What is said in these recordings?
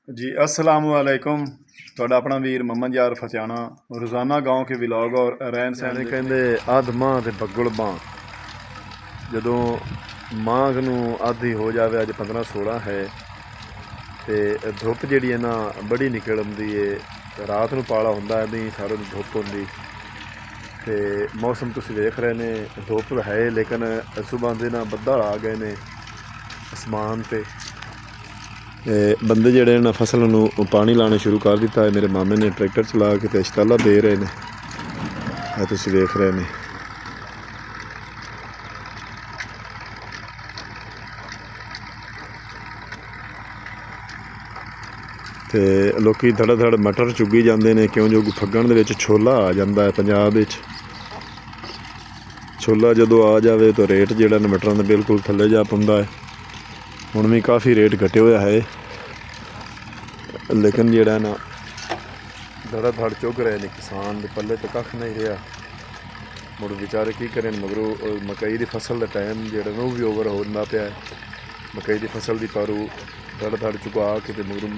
जी अस्सलाम वालेकुम। ਤੁਹਾਡਾ ਆਪਣਾ ਵੀਰ ਮੁਹੰਮਦ ਯਾਰ ਫਸਿਆਣਾ ਰੋਜ਼ਾਨਾ गाँव के व्लॉग और ਰਹਿਣ ਸਹਿਣ ਕਹਿੰਦੇ ਅੱਧ ਮਾਂਹ ਤੇ ਬੱਗਲ ਬਾਂਹ। ਜਦੋਂ ਮਾਂਹ ਨੂੰ ਆਧੀ ਹੋ ਜਾਵੇ, ਅੱਜ 15-16 ਹੈ ਤੇ ਧੁੱਪ ਜਿਹੜੀ ਹੈ ਨਾ ਬੜੀ ਨਿਕਲ ਆਉਂਦੀ ਹੈ। ਰਾਤ ਨੂੰ ਪਾਲਾ ਹੁੰਦਾ ਨਹੀਂ, ਸਾਰਾ ਦਿਨ ਧੁੱਪ ਹੁੰਦੀ ਤੇ ਮੌਸਮ ਤੁਸੀਂ ਵੇਖ ਰਹੇ ਨੇ, ਧੁੱਪ ਹੈ ਲੇਕਿਨ ਸੁਬਾਹ ਦੇ ਨਾ ਬੱਦਲ ਆ ਗਏ ਨੇ ਅਸਮਾਨ ਤੇ। ਬੰਦੇ ਜਿਹੜੇ ਨਾ ਫਸਲ ਨੂੰ ਪਾਣੀ ਲਾਉਣਾ ਸ਼ੁਰੂ ਕਰ ਦਿੱਤਾ ਹੈ। ਮੇਰੇ ਮਾਮੇ ਨੇ ਟਰੈਕਟਰ ਚਲਾ ਕੇ ਤੇ ਇਸ਼ਤਾਲਾ ਦੇ ਰਹੇ ਨੇ, ਇਹ ਤੁਸੀਂ ਵੇਖ ਰਹੇ ਨੇ। ਤੇ ਲੋਕੀ ਧੜ ਧੜ ਮਟਰ ਚੁੱਗੀ ਜਾਂਦੇ ਨੇ, ਕਿਉਂ ਜੋ ਫੱਗਣ ਦੇ ਵਿੱਚ ਛੋਲਾ ਆ ਜਾਂਦਾ ਹੈ। ਪੰਜਾਬ ਵਿੱਚ ਛੋਲਾ ਜਦੋਂ ਆ ਜਾਵੇ ਤਾਂ ਰੇਟ ਜਿਹੜਾ ਨਾ ਮਟਰਾਂ ਦਾ ਬਿਲਕੁਲ ਥੱਲੇ ਜਾ ਪਾਉਂਦਾ ਹੈ। ਹੁਣ ਵੀ ਕਾਫੀ ਰੇਟ ਘਟਿਆ ਹੋਇਆ ਹੈ, ਲੇਕਿਨ ਜਿਹੜਾ ਨਾ ਧੜਾ ਧੜ ਚੁੱਗ ਰਹੇ ਨੇ ਕਿਸਾਨ ਦੇ ਪੱਲੇ ਤਾਂ ਕੱਖ ਨਹੀਂ ਰਿਹਾ। ਮੁੜ ਵਿਚਾਰੇ ਕੀ ਕਰਨ, ਮਗਰੋਂ ਮਕਈ ਦੀ ਫਸਲ ਦਾ ਟਾਈਮ ਜਿਹੜਾ ਨਾ ਉਹ ਵੀ ਓਵਰ ਹੁੰਦਾ ਪਿਆ। ਮਕਈ ਦੀ ਫਸਲ ਦੀ ਪਾਰੂ ਧੜ ਧੜ ਚੁਕਾ ਕੇ ਤੇ ਮਗਰੋਂ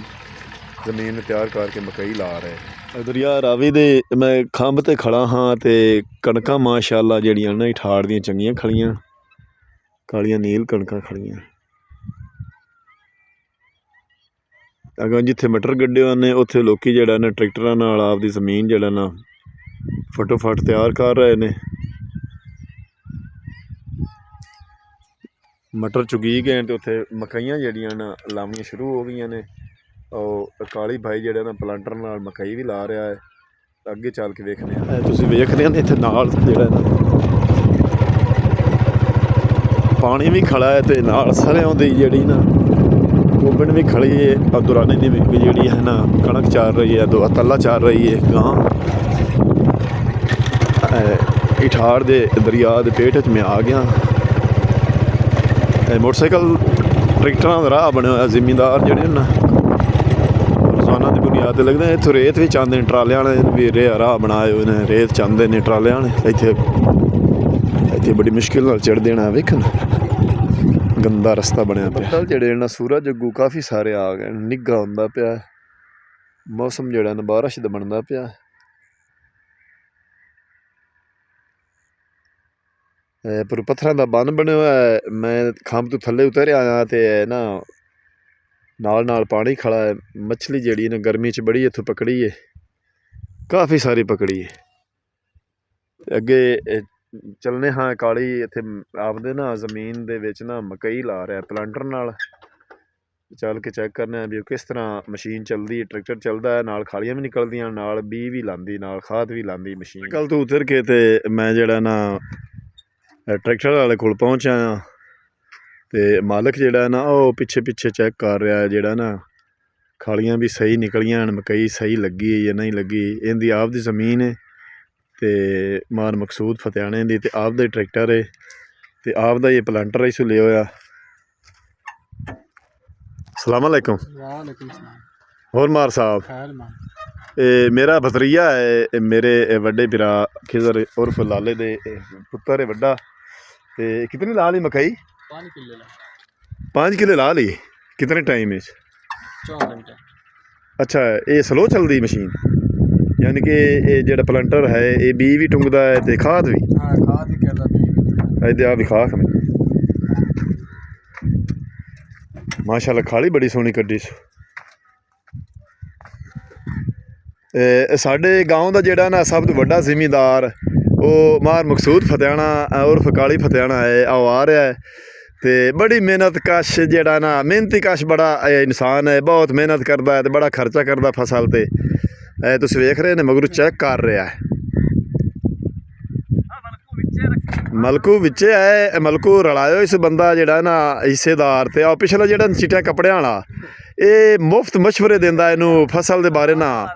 ਜ਼ਮੀਨ ਨੂੰ ਤਿਆਰ ਕਰਕੇ ਮਕਈ ਲਾ ਰਹੇ। ਦਰਿਆ ਰਾਵੀ ਦੇ ਮੈਂ ਖੰਭ ਤੇ ਖੜਾ ਹਾਂ ਤੇ ਕਣਕਾਂ ਮਾਸ਼ਾਅੱਲਾ ਜਿਹੜੀਆਂ ਨਾ ਠਾੜ ਦੀਆਂ ਚੰਗੀਆਂ ਖੜੀਆਂ, ਕਾਲੀਆਂ ਨੀਲ ਕਣਕਾਂ ਖੜੀਆਂ। ਅਗਾਂ ਜਿੱਥੇ ਮਟਰ ਗੱਡੇ ਹੋਏ ਨੇ ਉੱਥੇ ਲੋਕੀ ਜਿਹੜਾ ਨਾ ਟਰੈਕਟਰਾਂ ਨਾਲ ਆਪਦੀ ਜ਼ਮੀਨ ਜਿਹੜਾ ਨਾ ਫਟੋਫਟ ਤਿਆਰ ਕਰ ਰਹੇ ਨੇ। ਮਟਰ ਚੁਗੀ ਗਏ ਤੇ ਉੱਥੇ ਮਕਈਆਂ ਜਿਹੜੀਆਂ ਨਾ ਲਾਉਣੀਆਂ ਸ਼ੁਰੂ ਹੋ ਗਈਆਂ ਨੇ। ਉਹ ਕਾਲੀ ਭਾਈ ਜਿਹੜਾ ਨਾ ਪਲਾਂਟਰ ਨਾਲ ਮਕਈ ਵੀ ਲਾ ਰਿਹਾ ਹੈ। ਅੱਗੇ ਚੱਲ ਕੇ ਵੇਖਦੇ ਹਾਂ। ਤੁਸੀਂ ਵੇਖਦੇ ਹੋ ਇੱਥੇ ਨਾਲ ਜਿਹੜਾ ਨਾ ਪਾਣੀ ਵੀ ਖੜਾ ਹੈ ਤੇ ਨਾਲ ਸਰ੍ਹੋਂ ਦੀ ਜਿਹੜੀ ਨਾ ਗੋਬਣ ਵੀ ਖੜੀ ਹੈ। ਦੁਰਾਨੇ ਦੀ ਵੀ ਜਿਹੜੀ ਹੈ ਨਾ ਕਣਕ ਚਾਰ ਰਹੀ ਹੈ, ਤੱਲਾ ਚਾਰ ਰਹੀ ਹੈ ਗਾਂ। ਇਠਾੜ ਦੇ ਦਰਿਆ ਦੇ ਪੇਟ 'ਚ ਮੈਂ ਆ ਗਿਆ। ਮੋਟਰਸਾਈਕਲ ਟਰੈਕਟਰਾਂ ਦਾ ਰਾਹ ਬਣਿਆ ਹੋਇਆ। ਜ਼ਿਮੀਂਦਾਰ ਜਿਹੜੇ ਨਾ ਰੋਜ਼ਾਨਾ ਦੀ ਬੁਨਿਆਦ 'ਤੇ ਲੱਗਦੇ ਇੱਥੋਂ ਰੇਤ ਵੀ ਚਾਹੁੰਦੇ ਨੇ, ਟਰਾਲਿਆਂ ਵਾਲੇ ਵੀ ਰਾਹ ਬਣਾਏ ਹੋਏ ਨੇ, ਰੇਤ ਚਾਹੁੰਦੇ ਨੇ ਟਰਾਲਿਆਂ ਵਾਲੇ। ਇੱਥੇ ਬੜੀ ਮੁਸ਼ਕਿਲ ਨਾਲ ਚੜ੍ਹ ਦੇਣਾ। ਵੇਖਣ ਗੰਦਾ ਰਸਤਾ ਬਣਿਆ ਪਿਆ। ਬੱਦਲ ਜਿਹੜੇ ਨਾ ਸੂਰਜ ਅੱਗੂ ਕਾਫੀ ਸਾਰੇ ਆ ਗਏ, ਨਿੱਘਾ ਹੁੰਦਾ ਪਿਆ ਮੌਸਮ, ਜਿਹੜਾ ਨਾ ਬਾਰਿਸ਼ ਦਾ ਬਣਦਾ ਪਿਆ। ਪਰ ਪੱਥਰਾਂ ਦਾ ਬੰਨ ਬਣਿਆ ਹੋਇਆ। ਮੈਂ ਖੰਭ ਤੋਂ ਥੱਲੇ ਉਤਰਿਆ ਆਇਆ ਤੇ ਨਾ ਨਾਲ ਪਾਣੀ ਖੜਾ ਹੈ। ਮੱਛਲੀ ਜਿਹੜੀ ਨਾ ਗਰਮੀ 'ਚ ਬੜੀ ਇੱਥੋਂ ਪਕੜੀ ਹੈ, ਕਾਫੀ ਸਾਰੀ ਪਕੜੀ ਹੈ। ਅੱਗੇ ਚੱਲਣੇ ਹਾਂ ਕਾਲੀ ਇੱਥੇ ਆਪਦੇ ਨਾ ਜ਼ਮੀਨ ਦੇ ਵਿੱਚ ਨਾ ਮਕਈ ਲਾ ਰਿਹਾ ਪਲਾਂਟਰ ਨਾਲ। ਚੱਲ ਕੇ ਚੈੱਕ ਕਰਨਾ ਵੀ ਉਹ ਕਿਸ ਤਰ੍ਹਾਂ ਮਸ਼ੀਨ ਚੱਲਦੀ ਹੈ। ਟਰੈਕਟਰ ਚੱਲਦਾ ਹੈ, ਨਾਲ ਖਾਲੀਆਂ ਵੀ ਨਿਕਲਦੀਆਂ, ਨਾਲ ਬੀਜ ਵੀ ਲਾਉਂਦੀ, ਨਾਲ ਖਾਦ ਵੀ ਲਾਉਂਦੀ ਮਸ਼ੀਨ। ਕੱਲ ਤੋਂ ਉਤਰ ਕੇ ਤੇ ਮੈਂ ਜਿਹੜਾ ਨਾ ਟਰੈਕਟਰ ਵਾਲੇ ਕੋਲ ਪਹੁੰਚਿਆ ਹਾਂ ਤੇ ਮਾਲਕ ਜਿਹੜਾ ਨਾ ਉਹ ਪਿੱਛੇ ਚੈੱਕ ਕਰ ਰਿਹਾ ਜਿਹੜਾ ਨਾ ਖਾਲੀਆਂ ਵੀ ਸਹੀ ਨਿਕਲੀਆਂ ਹਨ, ਮਕਈ ਸਹੀ ਲੱਗੀ ਹੈ ਜਾਂ ਨਹੀਂ ਲੱਗੀ। ਇਹਦੀ ਆਪਦੀ ਜ਼ਮੀਨ ਹੈ ਤੇ ਮਾਰ ਮਕਸੂਦ ਫਤਿਆਣੇ ਦੀ, ਤੇ ਆਪਦਾ ਹੀ ਟਰੈਕਟਰ ਹੈ ਤੇ ਆਪਦਾ ਹੀ ਪਲਾਂਟਰ ਇਸੂ ਲਿਆ ਹੋਇਆ। ਸਲਾਮ अलैकुम। ਹੋਰ ਮਾਰ ਸਾਹਿਬ, ਮੇਰਾ ਭਤਰੀਆ ਹੈ, ਮੇਰੇ ਵੱਡੇ ਭਰਾ ਖਿਜ਼ਰ ਉਰਫ ਲਾਲੇ ਦੇ ਪੁੱਤਰ है ਵੱਡਾ। ਤੇ ਕਿਤਨੀ ਲਾ ਲਈ ਮਕਈ? 5 ਕਿੱਲੇ ਲਾ ਲਈ। ਕਿਤਨੇ ਟਾਈਮ ਵਿੱਚ? 4 घंटे। ਅੱਛਾ, ਇਹ ਸਲੋ ਚੱਲਦੀ ਮਸ਼ੀਨ, यानी कि ਇਹ ਜਿਹੜਾ ਪਲੰਟਰ ਹੈ ਇਹ ਬੀ ਵੀ ਟੁੰਗਦਾ ਹੈ ਤੇ ਖਾਦ ਵੀ? हाँ, खाद ही करता भी। ਇਹਦੇ ਆ ਵੀ ਖਾਕ ਮੈਂ ਮਾਸ਼ਾਅੱਲਾ ਖਾਲੀ ਬੜੀ ਸੋਹਣੀ ਕੱਢੀ ਸੀ। ਸਾਡੇ ਗਾਉਂ ਦਾ ਜਿਹੜਾ ਨਾ ਸਭ ਤੋਂ ਵੱਡਾ ਜ਼ਿਮੀਂਦਾਰ ਉਹ ਮਾਰ ਮਕਸੂਦ ਫਤਿਆਣਾ ਉਰਫ ਕਾਲੀ ਫਤਿਆਣਾ ਹੈ। ਉਹ ਆ ਰਿਹਾ ਹੈ ਤੇ ਬੜੀ ਮਿਹਨਤ ਕਸ਼ ਜਿਹੜਾ ਨਾ ਮਿਹਨਤੀ ਕਸ਼ ਬੜਾ ਇਨਸਾਨ ਹੈ, ਬਹੁਤ ਮਿਹਨਤ ਕਰਦਾ ਹੈ ਤੇ ਬੜਾ ਖਰਚਾ ਕਰਦਾ ਫਸਲ ਤੇ। ਤੁਸੀਂ ਵੇਖ ਰਹੇ ਨੇ ਮਗਰੋਂ ਚੈੱਕ ਕਰ ਰਿਹਾ ਹੈ। ਮਲਕੂ ਵਿੱਚ ਹੈ, ਮਲਕੂ ਰਲਾਇਓ ਇਸ ਬੰਦਾ ਜਿਹੜਾ ਨਾ ਹਿੱਸੇਦਾਰ। ਤੇ ਆ ਪਿਛਲਾ ਜਿਹੜਾ ਚਿੱਟਿਆਂ ਕੱਪੜਿਆਂ ਵਾਲਾ ਇਹ ਮੁਫਤ ਮਸ਼ਵਰੇ ਦਿੰਦਾ ਇਹਨੂੰ ਫਸਲ ਦੇ ਬਾਰੇ ਨਾ।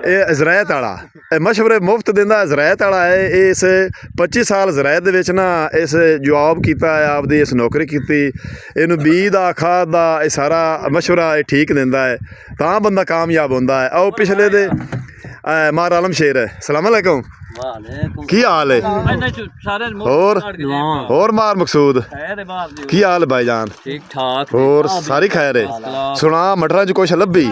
ਇਹ ਜ਼ਰਾਇਤ ਵਾਲਾ ਇਹ ਮਸ਼ਵਰੇ ਮੁਫਤ ਦਿੰਦਾ, ਜ਼ਰਾਇਤ ਵਾਲਾ ਹੈ। ਇਸ 25 ਸਾਲ ਜ਼ਰਾਇਤ ਦੇ ਵਿੱਚ ਨਾ ਇਸ ਜਵਾਬ ਕੀਤਾ ਹੈ, ਆਪਦੀ ਇਸ ਨੌਕਰੀ ਕੀਤੀ। ਇਹਨੂੰ ਬੀਜ ਦਾ ਖਾਦ ਦਾ ਇਹ ਸਾਰਾ ਮਸ਼ਵਰਾ ਇਹ ਠੀਕ ਦਿੰਦਾ ਹੈ, ਤਾਂ ਬੰਦਾ ਕਾਮਯਾਬ ਹੁੰਦਾ ਹੈ। ਆਓ ਪਿਛਲੇ ਦੇ ਮਾਰ ਆਲਮ ਸ਼ੇਰ ਸਲਾਮ ਅਲੈਕੁਮ ਵਾਲੇਕੁਮ ਕੀ ਹਾਲ ਹੈ ਮੈਨੇ ਸਾਰੇ ਹੋਰ ਮਾਰ ਮਕਸੂਦ ਕੀ ਹਾਲ ਭਾਈਜਾਨ ਠੀਕ ਠਾਕ ਹੋਰ ਸਾਰੀ ਖੈਰ ਹੈ ਸੁਣਾ ਮਟਰਾਂ ਚ ਕੁਛ ਲੱਭੀ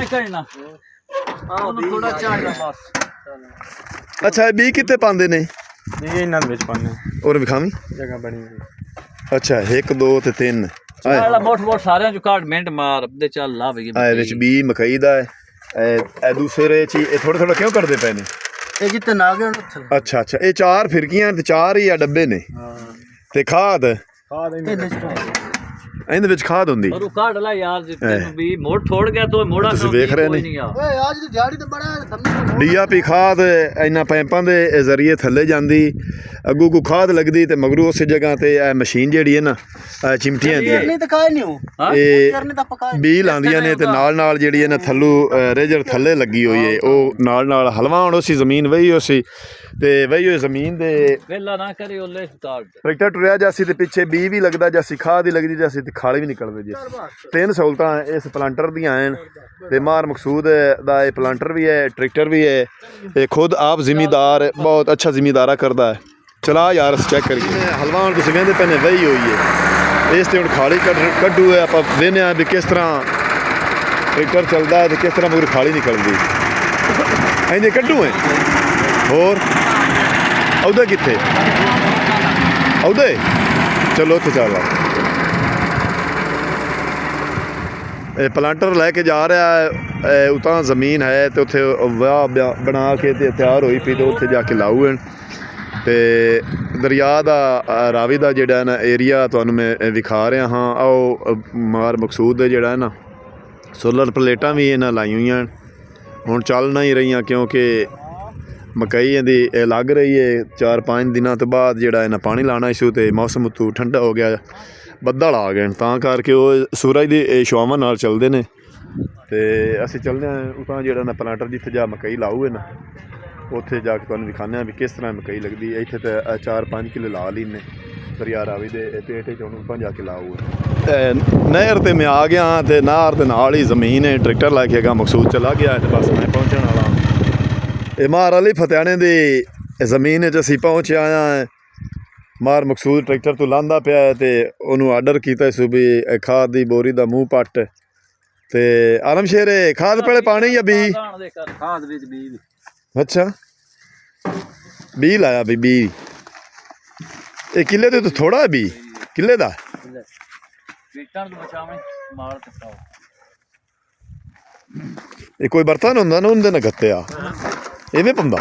ਥੋੜਾ ਚਾਹੀਦਾ ਬਸ ਅੱਛਾ ਇਹ ਬੀ ਕਿੱਥੇ ਪਾਉਂਦੇ ਨੇ ਇਹ ਇਹਨਾਂ ਦੇ ਵਿੱਚ ਪਾਣੇ ਔਰ ਵਿਖਾਵੀਂ ਜਗ੍ਹਾ ਬਣੀ ਹੋਈ ਅੱਛਾ 1 2 ਤੇ 3 ਸਾਲਾ ਮੋਟ ਸਾਰਿਆਂ ਚ ਕਾਟ ਮਿੰਟ ਮਾਰ ਦੇ ਚੱਲ ਲਾ ਵੀ ਆ ਵਿੱਚ ਬੀ ਮਕਈ ਦਾ ਹੈ ਇਹ ਦੂਸਰੇ ਚ ਇਹ ਥੋੜਾ ਥੋੜਾ ਕਿਉਂ ਕਰਦੇ ਪਏ ਨੇ ਇਹ ਜਿੱਤੇ ਨਾ ਗਏ ਉੱਥੇ ਅੱਛਾ ਅੱਛਾ ਇਹ 4 ਫਿਰਕੀਆਂ ਤੇ 4 ਹੀ ਆ ਡੱਬੇ ਨੇ ਤੇ ਖਾਦ ਇਹਦੇ ਵਿੱਚ ਖਾਦ ਹੁੰਦੀ ਉਹ ਕਾਟ ਲੈ ਯਾਰ ਜਿੱਤੇ ਵੀ ਮੋੜ ਥੋੜ ਗਿਆ ਤੋ ਮੋੜਾ ਤੁਸੀਂ ਵੇਖ ਰਹੇ ਨੇ ਓਏ ਅੱਜ ਦੀ ਦਿਹਾੜੀ ਤੇ ਬੜਾ ਡੀਆਪੀ ਖਾਦ ਇਹਨਾਂ ਪੈਂਪਾਂ ਦੇ ਜ਼ਰੀਏ ਥੱਲੇ ਜਾਂਦੀ ਅੱਗੂ ਕੋ ਖਾਦ ਲੱਗਦੀ ਤੇ ਮਗਰੂ ਉਸੇ ਜਗ੍ਹਾ ਤੇ ਇਹ ਮਸ਼ੀਨ ਜਿਹੜੀ ਹੈ ਨਾ ਚਿਮਟੀਆਂ ਦੀ ਨਹੀਂ ਤਾਂ ਕਾਇ ਨਹੀਂ ਹੋ ਇਹ ਬੀ ਲਾਉਂਦੀਆਂ ਨੇ ਤੇ ਨਾਲ ਜਿਹੜੀ ਹੈ ਨਾ ਥੱਲੂ ਰੇਜਰ ਥੱਲੇ ਲੱਗੀ ਹੋਈ ਹੈ ਉਹ ਨਾਲ ਹਲਵਾ ਹੁਣ ਉਸੀ ਜ਼ਮੀਨ ਵਹੀ ਉਸੀ ਤੇ ਵਹੀ ਹੋਈ ਜ਼ਮੀਨ ਦੇ ਵੇਲਾ ਨਾ ਕਰੀ ਉਹ ਲੈ ਸਟਾਰਟ ਟਰੈਕਟਰ ਟੁਰਿਆ ਜਾਸੀ ਤੇ ਪਿੱਛੇ ਬੀ ਵੀ ਲੱਗਦਾ ਜਾਸੀ ਖਾਦ ਹੀ ਲੱਗਦੀ ਜਾਸੀ ਤੇ ਖਾਲੇ ਵੀ ਨਿਕਲਦੇ ਜੀ 3 ਸਹੂਲਤਾਂ ਇਸ ਪਲਾਂਟਰ ਦੀਆਂ ਹਨ ਤੇ ਮਾਰ ਮਕਸੂਦ ਦਾ ਇਹ ਪਲਾਂਟਰ ਵੀ ਹੈ ਟਰੈਕਟਰ ਵੀ ਹੈ ਇਹ ਖੁਦ ਆਪ ਜ਼ਿਮੀਦਾਰ ਬਹੁਤ ਅੱਛਾ ਜ਼ਿਮੀਦਾਰਾ ਕਰਦਾ ਹੈ ਚਲਾ ਯਾਰ ਚੈੱਕ ਕਰੀਏ ਹਲਵਾ ਹੁਣ ਤੁਸੀਂ ਕਹਿੰਦੇ ਪਏ ਨੇ ਵਹੀ ਹੋਈ ਹੈ ਇਸ ਤੇ ਹੁਣ ਖਾਲੀ ਕੱਢੂ ਹੈ ਆਪਾਂ ਵੇਖਦੇ ਹਾਂ ਵੀ ਕਿਸ ਤਰ੍ਹਾਂ ਟਰੈਕਟਰ ਚੱਲਦਾ ਹੈ ਤੇ ਕਿਸ ਤਰ੍ਹਾਂ ਮਗਰ ਖਾਲੀ ਨਿਕਲਦੀ ਇਹਦੇ ਕੱਢੂ ਹੈ ਹੋਰ ਉਹਦੇ ਕਿੱਥੇ ਉਹਦੇ ਚਲੋ ਉੱਥੇ ਚੱਲ ਇਹ ਪਲਾਂਟਰ ਲੈ ਕੇ ਜਾ ਰਿਹਾ ਹੈ ਉਤਾਂ ਜ਼ਮੀਨ ਹੈ ਤੇ ਉੱਥੇ ਵਾਹ ਬਣਾ ਕੇ ਤੇ ਤਿਆਰ ਹੋਈ ਪਈ ਤੇ ਉੱਥੇ ਜਾ ਕੇ ਲਾਊ ਤੇ ਦਰਿਆ ਦਾ ਰਾਵੀ ਦਾ ਜਿਹੜਾ ਨਾ ਏਰੀਆ ਤੁਹਾਨੂੰ ਮੈਂ ਵਿਖਾ ਰਿਹਾ ਹਾਂ ਆਓ ਮਾਰ ਮਕਸੂਦ ਦੇ ਜਿਹੜਾ ਨਾ ਸੋਲਰ ਪਲੇਟਾਂ ਵੀ ਇਹਨਾਂ ਲਾਈ ਹੋਈਆਂ ਹੁਣ ਚੱਲ ਨਹੀਂ ਰਹੀਆਂ ਕਿਉਂਕਿ ਮਕਈ ਇਹਦੀ ਲੱਗ ਰਹੀ ਹੈ 4-5 ਦਿਨਾਂ ਤੋਂ ਬਾਅਦ ਜਿਹੜਾ ਇਹਨਾਂ ਪਾਣੀ ਲਾਣਾ ਇਸ਼ੂ ਤੇ ਮੌਸਮ ਉਤੋਂ ਠੰਡਾ ਹੋ ਗਿਆ ਬੱਦਲ ਆ ਗਏ ਤਾਂ ਕਰਕੇ ਉਹ ਸੂਰਜ ਦੀ ਛਾਵਾਂ ਨਾਲ ਚੱਲਦੇ ਨੇ ਤੇ ਅਸੀਂ ਚੱਲਦੇ ਹਾਂ ਉਤਾਂ ਜਿਹੜਾ ਨਾ ਪਲਾਂਟਰ ਜਿੱਥੇ ਜਾ ਮਕਈ ਲਾਊ ਹੈ ਨਾ ਉੱਥੇ ਜਾ ਕੇ ਤੁਹਾਨੂੰ ਦਿਖਾਉਂਦੇ ਹਾਂ ਵੀ ਕਿਸ ਤਰ੍ਹਾਂ ਮਕਈ ਲੱਗਦੀ ਹੈ ਇੱਥੇ ਤਾਂ 4-5 ਕਿੱਲੇ ਲਾ ਲਈ ਨੇ ਦਰਿਆ ਰਾਵੀ ਦੇ ਪੇਟ 'ਚ ਉਹਨੂੰ ਉਤਾਂ ਜਾ ਕੇ ਲਾਊ ਨਹਿਰ 'ਤੇ ਮੈਂ ਆ ਗਿਆ ਤੇ ਨਹਿਰ ਦੇ ਨਾਲ ਹੀ ਜ਼ਮੀਨ ਹੈ ਟਰੈਕਟਰ ਲੈ ਕੇ ਗਾ ਮਕਸੂਦ ਚਲਾ ਗਿਆ ਤੇ ਬਸ ਮੈਂ ਪਹੁੰਚਣ ਵਾਲਾ ਇਹ ਮਾਰ ਅਲੀ ਫਤਿਆਣੇ ਦੀ ਜ਼ਮੀਨ 'ਚ ਅਸੀਂ ਪਹੁੰਚ ਆਏ ਹਾਂ ਮਾਰ ਮਕਸੂਦ ਟਰੈਕਟਰ ਤੋਂ ਲਾਂਦਾ ਪਿਆ ਤੇ ਉਹਨੂੰ ਆਰਡਰ ਕੀਤਾ ਸੀ ਵੀ ਖਾਦ ਦੀ ਬੋਰੀ ਦਾ ਮੂੰਹ ਪੱਟ ਤੇ ਆਲਮ ਸ਼ੇਰ ਖਾਦ ਪਹਿਲੇ ਪਾਣੀ ਜਾਂ ਬੀ ਖਾਦ ਵਿੱਚ ਬੀ ਅੱਛਾ ਬੀ ਲਾਇਆ ਵੀ ਬੀ ਇਹ ਕਿੱਲੇ ਦੇ ਤੋਂ ਥੋੜਾ ਹੈ ਬੀ ਕਿੱਲੇ ਦਾ ਬੀਟਾਂ ਨੂੰ ਬਚਾਵੇਂ ਮਾਲ ਕੱਟਾਓ ਇਹ ਕੋਈ ਬਰਤਨ ਹੁੰਦਾ ਨਾ ਉਹਦੇ ਨਾਲ ਗੱਤਿਆ ਇਵੇਂ ਪੰਦਾ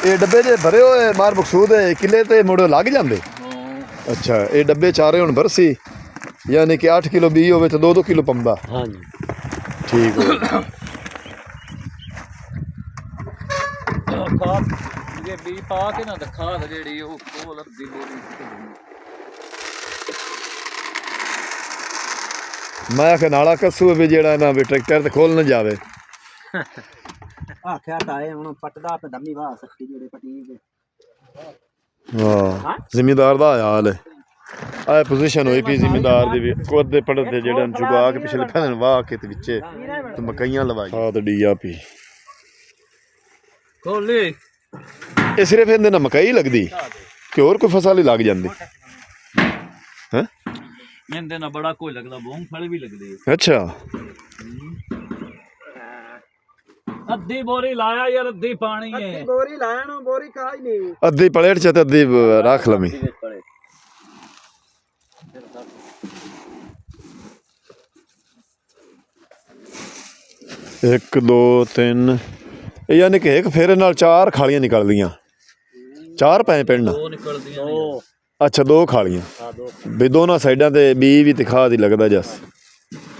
ਇਹ ਡੱਬੇ ਜੇ ਭਰੇ ਹੋਏ ਮਾਰ ਮਕਸੂਦ ਕਿੱਲੇ ਤੇ ਮੁੜ ਲੱਗ ਜਾਂਦੇ ਅੱਛਾ ਇਹ ਡੱਬੇ ਚਾਰੇ ਹੁਣ ਭਰਸੀ ਯਾਨੀ ਕਿ 8 ਕਿਲੋ ਬੀ ਹੋਵੇ ਤਾਂ 2-2 ਕਿਲੋ ਪੰਦਾ ਹਾਂਜੀ ਠੀਕ ਹੋ ਖਾਦ ਜੇ ਬੀ ਪਾ ਕੇ ਨਾ ਖਾਦ ਜਿਹੜੀ ਉਹ ਲੱਭਦੀ ਮੈਂ ਆਖਿਆ ਨਾਲਾ ਕੱਸੂ ਵੀ ਜਿਹੜਾ ਨਾ ਵੀ ਟਰੈਕਟਰ ਤੇ ਖੋਲ ਨਾ ਜਾਵੇ ਆਖਿਆ ਤਾਏ ਹੁਣ ਪੱਟਦਾ ਤੇ ਦਮੀ ਵਾਹ ਸਕਤੀ ਜਿਹੜੇ ਪੱਟੀ ਦੇ ਹਾਂ ਜ਼ਿਮੀਦਾਰ ਦਾ ਹਾਲ ਹੈ ਆ ਪੋਜੀਸ਼ਨ ਹੋਈ ਪਈ ਜ਼ਿਮੀਦਾਰ ਦੀ ਵੀ ਕੋਦੇ ਪੜਦੇ ਜਿਹੜੇ ਜੁਗਾ ਕੇ ਪਿਛਲੇ ਫੈਨ ਵਾਹ ਕੇ ਤੇ ਵਿੱਚੇ ਤੇ ਮਕਈਆਂ ਲਵਾਈ ਆ ਤੇ ਡੀਆਪੀ ਖੋਲੇ ਇਹ ਸਿਰਫ ਇਹਦੇ ਨਾਲ ਮਕਈ ਲੱਗਦੀ ਕਿ ਹੋਰ ਕੋਈ ਫਸਲ ਹੀ ਲੱਗ ਜਾਂਦੀ ਹੈ ਇਹਦੇ ਨਾਲ ਬੜਾ ਕੋਈ ਲੱਗਦਾ ਮੂੰਗਫਲੀ ਵੀ ਲੱਗਦੀ ਹੈ ਅੱਛਾ ਅੱਧੀ ਬੋਰੀ ਲਾਇਆ ਯਾਰ ਅੱਧੀ ਪਾਣੀ ਹੈ ਬੋਰੀ ਲਾਇਆ ਨੂੰ ਬੋਰੀ ਕਾਹ ਹੀ ਨਹੀਂ ਅੱਧੀ ਪਲੇਟ ਚ ਤੇ ਅੱਧੀ ਰੱਖ ਲਵੀਂ 1 2 3 ਇਹ ਯਾਨੀ ਕਿ ਇੱਕ ਫੇਰੇ ਨਾਲ 4 ਖਾਲੀਆਂ ਨਿਕਲਦੀਆਂ 4 ਪੈ ਪਿੰਡ ਦੋ ਨਿਕਲਦੀਆਂ ਅੱਛਾ 2 ਖਾਲੀਆਂ ਵੀ ਦੋਨਾਂ ਸਾਈਡਾਂ ਤੇ ਬੀ ਵੀ ਤੇ ਖਾਦ ਹੀ ਲੱਗਦਾ ਜਸ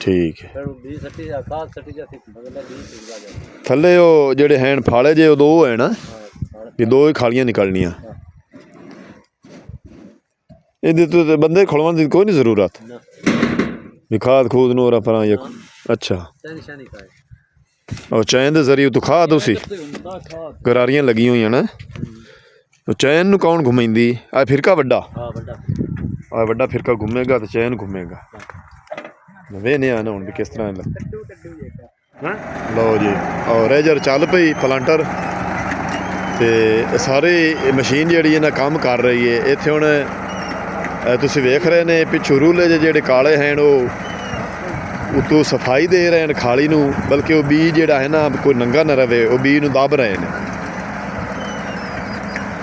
ਠੀਕ ਹੈ ਫਿਰ ਬੀ ਸੱਟੀ ਜਾ ਖਾਦ ਸੱਟੀ ਜਾ ਬਗਲਾ ਬੀ ਸਿੱਧਾ ਜਾ ਥੱਲੇ ਉਹ ਜਿਹੜੇ ਹੈਣ ਫਾਲੇ ਜੇ ਉਹ 2 ਹੈ ਨਾ ਵੀ 2 ਹੀ ਖਾਲੀਆਂ ਨਿਕਲਣੀਆਂ ਇਹਦੇ ਤੋਂ ਬੰਦੇ ਖੜਵਾਉਣ ਦੀ ਕੋਈ ਨਹੀਂ ਜ਼ਰੂਰਤ ਵੀ ਖਾਦ ਖੂਦ ਨੂੰ ਔਰ ਪਰਾਂ ਅੱਛਾ ਨਿਸ਼ਾਨੀ ਕਾਏ ਉਹ ਚੈਨ ਦੇ ਜ਼ਰੀਏ ਤੋਂ ਖਾਦ ਉਸੀ ਗਰਾਰੀਆਂ ਲੱਗੀਆਂ ਹੋਈਆਂ ਨਾ ਉਹ ਚੈਨ ਨੂੰ ਕੌਣ ਘੁਮਾਉਂਦੀ ਆ ਫਿਰਕਾ ਵੱਡਾ ਹਾਂ ਵੱਡਾ ਆ ਵੱਡਾ ਫਿਰਕਾ ਘੁੰਮੇਗਾ ਤੇ ਚੈਨ ਘੁੰਮੇਗਾ ਵੇਨੇ ਆ ਨਾ ਹੁਣ ਵੀ ਕਿਸ ਤਰ੍ਹਾਂ ਲਓ ਜੀ ਔਰ ਰੇਜਰ ਚੱਲ ਪਈ ਪਲਾਂਟਰ ਤੇ ਸਾਰੇ ਮਸ਼ੀਨ ਜਿਹੜੀ ਇਹਨਾਂ ਕੰਮ ਕਰ ਰਹੀ ਹੈ ਇੱਥੇ ਹੁਣ ਤੁਸੀਂ ਵੇਖ ਰਹੇ ਨੇ ਪਿੱਛੋਂ ਰੂਲੇ ਜਿਹੜੇ ਕਾਲੇ ਹਨ ਉਹ ਉਤੋਂ ਸਫਾਈ ਦੇ ਰਹੇ ਨੇ ਖਾਲੀ ਨੂੰ ਬਲਕਿ ਉਹ ਬੀ ਜਿਹੜਾ ਹੈ ਨਾ ਕੋਈ ਨੰਗਾ ਨਾ ਰਵੇ ਉਹ ਬੀ ਨੂੰ ਦੱਬ ਰਹੇ ਨੇ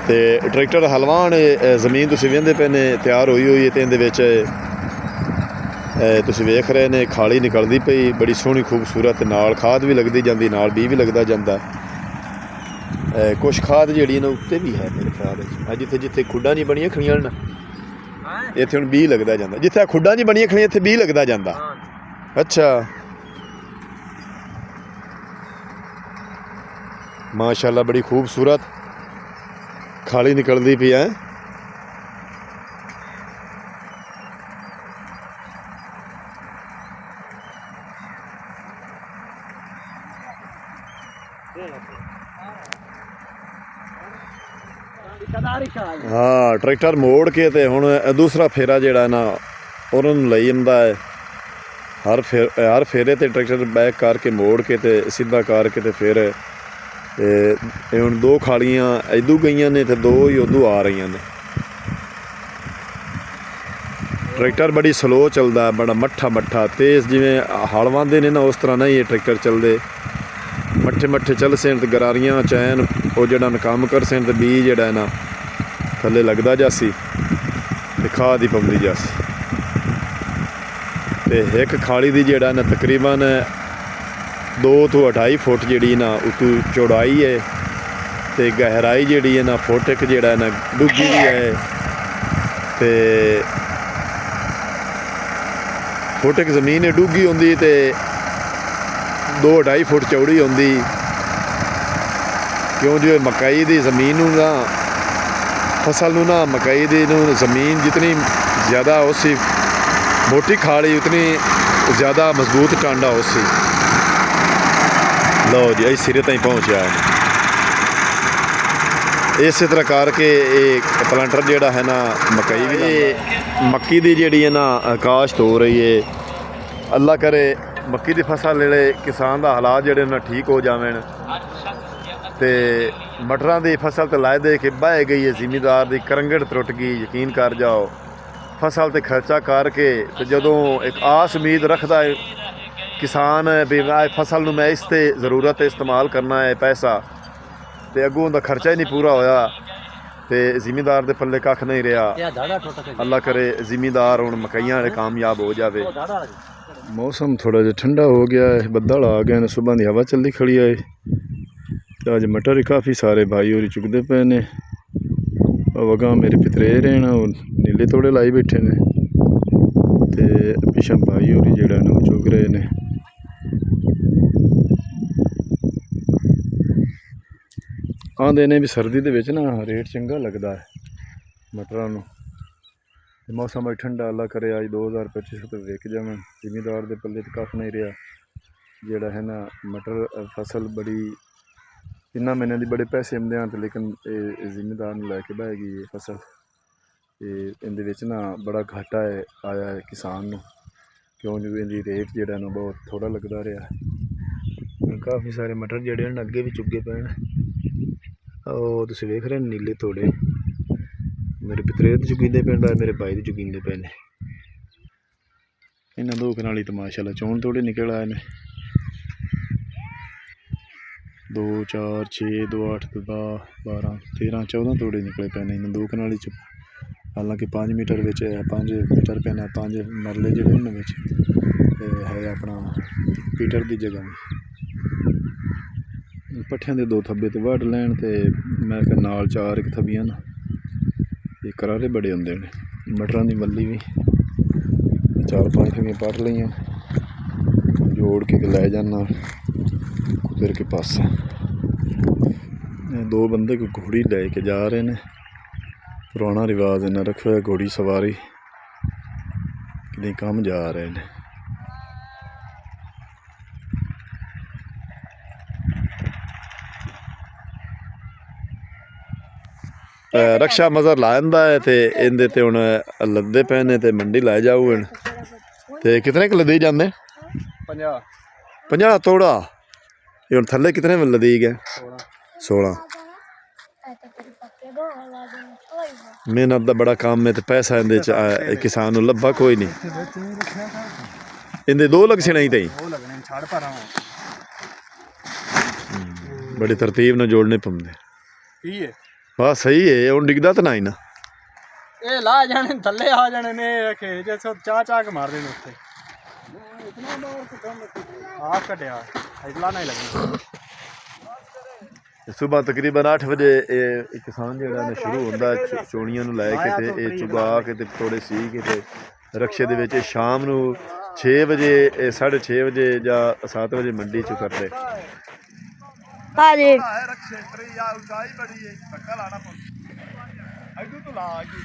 ਤੇ ਟਰੈਕਟਰ ਹਲਵਾਨ ਜ਼ਮੀਨ ਤੁਸੀਂ ਵੇਖਦੇ ਪਏ ਨੇ ਤਿਆਰ ਹੋਈ ਹੋਈ ਹੈ ਤੇ ਇਹਦੇ ਵਿੱਚ ਤੁਸੀਂ ਵੇਖ ਰਹੇ ਨੇ ਖਾਲੀ ਨਿਕਲਦੀ ਪਈ ਬੜੀ ਸੋਹਣੀ ਖੂਬਸੂਰਤ ਨਾਲ ਖਾਦ ਵੀ ਲੱਗਦੀ ਜਾਂਦੀ ਨਾਲ ਬੀ ਵੀ ਲੱਗਦਾ ਜਾਂਦਾ ਕੁਛ ਖਾਦ ਜਿਹੜੀ ਨਾ ਉੱਤੇ ਵੀ ਹੈ ਮੇਰੇ ਖਿਆਲ ਵਿੱਚ ਜਿੱਥੇ ਜਿੱਥੇ ਖੁੱਡਾਂ ਨਹੀਂ ਬਣੀਆਂ ਖੜੀਆਂ ਨਾ ਇੱਥੇ ਹੁਣ ਬੀ ਲੱਗਦਾ ਜਾਂਦਾ ਜਿੱਥੇ ਖੁੱਡਾਂ ਨਹੀਂ ਬਣੀਆਂ ਖੜੀਆਂ ਇੱਥੇ ਬੀ ਲੱਗਦਾ ਜਾਂਦਾ ਅੱਛਾ ਮਾਸ਼ਾਅੱਲਾ ਬੜੀ ਖੂਬਸੂਰਤ ਖਾਲੀ ਨਿਕਲਦੀ ਪਈ ਹੈ ਹਾਂ ਟਰੈਕਟਰ ਮੋੜ ਕੇ ਤੇ ਹੁਣ ਦੂਸਰਾ ਫੇਰਾ ਜਿਹੜਾ ਨਾ ਉਹਨਾਂ ਨੂੰ ਲਈ ਜਾਂਦਾ ਹੈ ਹਰ ਫੇਰੇ ਤੇ ਟਰੈਕਟਰ ਬੈਕ ਕਰਕੇ ਮੋੜ ਕੇ ਤੇ ਸਿੱਧਾ ਕਰਕੇ ਤੇ ਫਿਰ ਇਹ ਹੁਣ ਦੋ ਖਾਲੀਆਂ ਇੱਧੂ ਗਈਆਂ ਨੇ ਤੇ ਦੋ ਹੀ ਉਦੋਂ ਆ ਰਹੀਆਂ ਨੇ ਟਰੈਕਟਰ ਬੜੀ ਸਲੋ ਚੱਲਦਾ ਬੜਾ ਮੱਠਾ ਤੇਜ਼ ਜਿਵੇਂ ਹਲ ਵਾਂਦੇ ਨੇ ਨਾ ਉਸ ਤਰ੍ਹਾਂ ਨਹੀਂ ਇਹ ਟਰੈਕਟਰ ਚੱਲਦੇ ਮੱਠੇ ਚੱਲ ਸੇਨ ਤੇ ਗਰਾਰੀਆਂ ਚੈਨ ਉਹ ਜਿਹੜਾ ਨਾ ਕੰਮ ਕਰ ਸੇਨ ਤੇ ਬੀ ਜਿਹੜਾ ਨਾ ਥੱਲੇ ਲੱਗਦਾ ਜਾਸੀ ਤੇ ਖਾਦ ਹੀ ਪਾਉਂਦੀ ਜਾਸੀ ਤੇ ਇੱਕ ਖਾਲੀ ਦੀ ਜਿਹੜਾ ਨਾ ਤਕਰੀਬਨ 2 ਤੋਂ 2.5 ਫੁੱਟ ਜਿਹੜੀ ਨਾ ਉਤੋਂ ਚੌੜਾਈ ਹੈ ਤੇ ਗਹਿਰਾਈ ਜਿਹੜੀ ਹੈ ਨਾ ਫੁੱਟ ਇੱਕ ਜਿਹੜਾ ਨਾ ਡੂੰਘੀ ਵੀ ਹੈ ਤੇ ਫੁੱਟ ਇੱਕ ਜ਼ਮੀਨ ਹੈ ਡੂੰਘੀ ਹੁੰਦੀ ਤੇ 2-2.5 ਫੁੱਟ ਚੌੜੀ ਹੁੰਦੀ ਕਿਉਂ ਜੋ ਮਕਈ ਦੀ ਜ਼ਮੀਨ ਨੂੰ ਨਾ फसल ਨੂੰ ਨਾ ਮਕਈ ਦੀ ਨੂੰ ਜ਼ਮੀਨ ਜਿਤਨੀ ਜ਼ਿਆਦਾ ਉਸੀ ਮੋਟੀ ਖਾਲੀ ਉਤਨੀ ਜ਼ਿਆਦਾ ਮਜ਼ਬੂਤ ਟਾਂਡਾ ਉਸੀ ਲਓ ਜੀ ਇਸ ਸਿਰੇ ਤਾਈਂ ਪਹੁੰਚਿਆ ਇਸੇ ਤਰ੍ਹਾਂ ਕਰਕੇ ਇਹ ਪਲਾਂਟਰ ਜਿਹੜਾ ਹੈ ਨਾ ਮਕਈ ਵੀ ਮੱਕੀ ਦੀ ਜਿਹੜੀ ਹੈ ਨਾ ਕਾਸ਼ਤ ਹੋ ਰਹੀ ਹੈ ਅੱਲਾ ਕਰੇ ਮੱਕੀ ਦੀ ਫਸਲ ਜਿਹੜੇ ਕਿਸਾਨ ਦਾ ਹਾਲਾਤ ਜਿਹੜੇ ਨਾ ਠੀਕ ਹੋ ਜਾਵਣ ਤੇ ਮਟਰਾਂ ਦੀ ਫਸਲ ਤੇ ਲਾਏ ਦੇ ਕੇ ਬਹਿ ਗਈ ਹੈ ਜ਼ਿਮੀਦਾਰ ਦੀ ਕਰੰਗੜ ਟੁੱਟ ਗਈ ਯਕੀਨ ਕਰ ਜਾਓ ਫਸਲ ਤੇ ਖਰਚਾ ਕਰਕੇ ਤੇ ਜਦੋਂ ਇੱਕ ਆਸ ਉਮੀਦ ਰੱਖਦਾ ਹੈ ਕਿਸਾਨ ਵੀ ਫਸਲ ਨੂੰ ਮੈਂ ਇਸ ਤੇ ਜ਼ਰੂਰਤ ਇਸਤੇਮਾਲ ਕਰਨਾ ਹੈ ਪੈਸਾ ਤੇ ਅੱਗੋਂ ਦਾ ਖਰਚਾ ਹੀ ਨਹੀਂ ਪੂਰਾ ਹੋਇਆ ਤੇ ਜ਼ਿਮੀਦਾਰ ਦੇ ਪੱਲੇ ਕੱਖ ਨਹੀਂ ਰਿਹਾ ਅੱਲਾ ਕਰੇ ਜ਼ਿਮੀਦਾਰ ਹੁਣ ਮਕਈਆਂ ਵਾਲੇ ਕਾਮਯਾਬ ਹੋ ਜਾਵੇ ਮੌਸਮ ਥੋੜਾ ਜਿਹਾ ਠੰਡਾ ਹੋ ਗਿਆ ਹੈ ਬੱਦਲ ਆ ਗਏ ਨੇ ਸੁਬਹ ਦੀ ਹਵਾ ਚੱਲਦੀ ਖੜੀ ਹੈ ਤੇ ਅੱਜ ਮਟਰ ਹੀ ਕਾਫੀ ਸਾਰੇ ਭਾਈ ਹੋਰੀ ਚੁੱਕਦੇ ਪਏ ਨੇ ਵਗਾ ਮੇਰੇ ਪਿਤਰੇ ਰਹਿਣ ਉਹ ਨੀਲੇ ਤੋੜੇ ਲਾਈ ਬੈਠੇ ਨੇ ਤੇ ਪਿਛਾ ਭਾਈ ਹੋਰੀ ਜਿਹੜਾ ਨਾ ਉਹ ਚੁੱਕ ਰਹੇ ਨੇ ਆਂਦੇ ਨੇ ਵੀ ਸਰਦੀ ਦੇ ਵਿੱਚ ਨਾ ਰੇਟ ਚੰਗਾ ਲੱਗਦਾ ਹੈ ਮਟਰਾਂ ਨੂੰ ਤੇ ਮੌਸਮ ਬੜਾ ਠੰਡਾ ਅੱਲਾ ਕਰੇ ਅੱਜ 2025 ਤੱਕ ਵਿਕ ਜਾਵਣ ਜ਼ਿਮੀਦਾਰ ਦੇ ਪੱਲੇ ਤੇ ਕੱਖ ਨਹੀਂ ਰਿਹਾ ਜਿਹੜਾ ਹੈ ਨਾ ਮਟਰ ਫਸਲ ਬੜੀ ਇੰਨਾ ਮਹੀਨੇ ਦੀ ਬੜੇ ਪੈਸੇ ਆਉਂਦੇ ਹਨ ਤੇ ਲੇਕਿਨ ਇਹ ਜ਼ਿਮੀਦਾਰ ਨੂੰ ਲੈ ਕੇ ਬਹਿ ਗਈ ਇਹ ਫਸਲ ਤੇ ਇਹਦੇ ਵਿੱਚ ਨਾ ਬੜਾ ਘਾਟਾ ਆਇਆ ਹੈ ਕਿਸਾਨ ਨੂੰ ਕਿਉਂ ਜੋ ਇਹਦੀ ਰੇਟ ਜਿਹੜਾ ਨਾ ਬਹੁਤ ਥੋੜਾ ਲੱਗਦਾ ਰਿਹਾ ਕਾਫੀ ਸਾਰੇ ਮਟਰ ਜਿਹੜੇ ਹਨ ਅੱਗੇ ਵੀ ਚੁੱਗੇ ਪਏ ਨੇ ਉਹ ਤੁਸੀਂ ਵੇਖ ਰਹੇ ਨੀਲੇ ਤੋੜੇ ਮੇਰੇ ਪਿਤਰੇ ਦੇ ਚੁਗੀਂਦੇ ਪਿੰਡ ਆ ਮੇਰੇ ਭਾਈ ਦੇ ਚੁਗੀਂਦੇ ਪਏ ਨੇ ਇਹਨਾਂ ਦੋ ਕਨਾਲੀ ਤਾਂ ਮਾਸ਼ਾਅੱਲਾ ਚੋਣ ਤੋੜੇ ਨਿਕਲ ਆਏ ਨੇ 2 4 6 2 8 10 12 13 14 ਤੋੜੇ ਨਿਕਲੇ ਪਏ ਨੇ ਇਹਨਾਂ ਦੋ ਕਨਾਲੀ ਚ ਹਾਲਾਂਕਿ 5 ਮੀਟਰ ਵਿੱਚ 5 ਮੀਟਰ ਪੈਣਾ 5 ਮਰਲੇ ਜਿਹੜੇ ਉਹਨਾਂ ਵਿੱਚ ਹੈ ਆਪਣਾ ਪੀਟਰ ਦੀ ਜਗ੍ਹਾ ਪੱਠਿਆਂ ਦੇ 2 ਥੱਬੇ ਤੇ ਵੱਢ ਲੈਣ ਤੇ ਮੈਂ ਕਿਹਾ ਨਾਲ 4 ਥੱਬੀਆਂ ਨਾ ਇਹ ਕਰਾਰੇ ਬੜੇ ਹੁੰਦੇ ਨੇ ਮਟਰਾਂ ਦੀ ਮੱਲੀ ਵੀ 4-5 ਥੱਬੀਆਂ ਪੱਟ ਲਈਆਂ ਜੋੜ ਕੇ ਲੈ ਜਾਣਾ ਕੁਦਰ ਕੇ ਪਾਸੇ ਦੋ ਬੰਦੇ ਕੋਈ ਘੋੜੀ ਲੈ ਕੇ ਜਾ ਰਹੇ ਨੇ ਪੁਰਾਣਾ ਰਿਵਾਜ ਇਹਨਾਂ ਰੱਖਿਆ ਹੋਇਆ ਘੋੜੀ ਸਵਾਰੀ ਕਿਤੇ ਕੰਮ ਜਾ ਰਹੇ ਨੇ ਰਕਸ਼ਾ ਮਜ਼ਰ ਲਾ ਜਾਂਦਾ ਹੈ ਤੇ ਇਹਦੇ ਤੇ ਹੁਣ ਲੱਦੇ ਪਏ ਨੇ ਤੇ ਮੰਡੀ ਲੈ ਜਾਊ ਹੁਣ ਤੇ ਕਿਤਨੇ ਕੁ ਲੱਦੇ ਜਾਂਦੇ 50 50 ਤੋੜਾ ਇਹ ਹੁਣ ਥੱਲੇ ਕਿਤਨੇ ਵੇ ਲੱਦੀ ਗਏ 16 ਮਿਹਨਤ ਦਾ ਬੜਾ ਕੰਮ ਹੈ ਤੇ ਪੈਸਾ ਇਹਦੇ ਚ ਕਿਸਾਨ ਨੂੰ ਲੱਭਾ ਕੋਈ ਨਹੀਂ ਇਹਦੇ 2 ਲੱਖ ਛਣਾ ਹੀ ਤਈ ਉਹ ਲੱਗਣੇ ਛੱਡ ਪਾਰਾਂ ਬੜੀ ਤਰਤੀਬ ਨਾਲ ਜੋੜਨੇ ਪੰਦੇ ਕੀ ਹੈ ਬਸ ਸਹੀ ਹੈ ਹੁਣ ਡਿੱਗਦਾ ਤਾਂ ਨਹੀਂ ਨਾ ਇਹ ਲਾ ਜਾਣੇ ਥੱਲੇ ਆ ਜਾਣੇ ਨੇ ਕਿ ਜੇ ਚਾਹ ਕੇ ਮਾਰਦੇ ਨੇ ਉੱਥੇ ਇਤਨਾ ਬਾਹਰ ਕਿਦਾਂ ਆ ਕਟਿਆ ਇਤਲਾ ਨਹੀਂ ਲੱਗਣਾ ਸੁਬਹ ਤਕਰੀਬਨ 8 ਵਜੇ ਇਹ ਕਿਸਾਨ ਜਿਹੜਾ ਨੇ ਸ਼ੁਰੂ ਹੁੰਦਾ ਚੋਣੀਆਂ ਨੂੰ ਲੈ ਕੇ ਤੇ ਇਹ ਚੁਗਾ ਕੇ ਤੇ ਥੋੜੇ ਸੀ ਕੇ ਤੇ ਰਕਸ਼ੇ ਦੇ ਵਿੱਚ ਸ਼ਾਮ ਨੂੰ 6 ਵਜੇ 6:30 ਵਜੇ ਜਾਂ 7 ਵਜੇ ਮੰਡੀ ਚ ਕਰਦੇ ਹਾਂਜੀ ਰਕਸ਼ੇ ਤਰੀ ਆ ਉਚਾਈ ਬੜੀ ਹੈ ਧੱਕਾ ਲਾਣਾ ਪਊ ਅਜੂ ਤੋਂ ਲਾ ਕੇ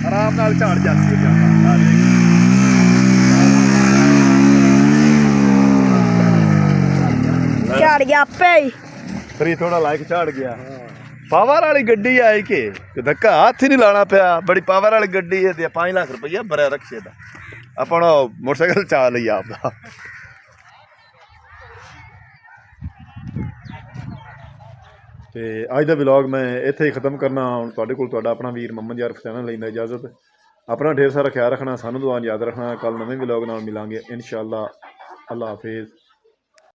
ਆਰਾਮ ਨਾਲ ਝਾੜ ਜਾਂਦੀ ਹੈ ਜਾਂਦਾ ਆ ਦੇਖ ਝੜ ਗਿਆ ਆਪੇ ਹੀ ਫਰੀ ਥੋੜਾ ਲਾਇਕ ਝਾੜ ਗਿਆ ਪਾਵਰ ਵਾਲੀ ਗੱਡੀ ਆਈ ਕਿ ਧੱਕਾ ਹੱਥ ਹੀ ਨਹੀਂ ਲਾਣਾ ਪਿਆ ਬੜੀ ਪਾਵਰ ਵਾਲੀ ਗੱਡੀ ਹੈ ਤੇ 5 ਲੱਖ ਰੁਪਈਆ ਭਰਿਆ ਰਕਸ਼ੇ ਦਾ ਆਪਣਾ ਮੋਟਰਸਾਈਕਲ ਚਾ ਲਈ ਆਪਦਾ ਤੇ ਅੱਜ ਦਾ ਵਲੌਗ ਮੈਂ ਇੱਥੇ ਹੀ ਖਤਮ ਕਰਨਾ ਹੁਣ ਤੁਹਾਡੇ ਕੋਲ ਤੁਹਾਡਾ ਆਪਣਾ ਵੀਰ ਮੁਹੰਮਦ ਯਾਰ ਫਸਾਨਾ ਲੈਂਦਾ ਇਜਾਜ਼ਤ ਆਪਣਾ ਢੇਰ ਸਾਰਾ ਖਿਆਲ ਰੱਖਣਾ ਸਾਨੂੰ ਦੁਆ ਯਾਦ ਰੱਖਣਾ ਕੱਲ ਨਵੇਂ ਵਲੌਗ ਨਾਲ ਮਿਲਾਂਗੇ ਇਨਸ਼ਾਅੱਲਾ ਅੱਲਾ ਹਾਫਿਜ਼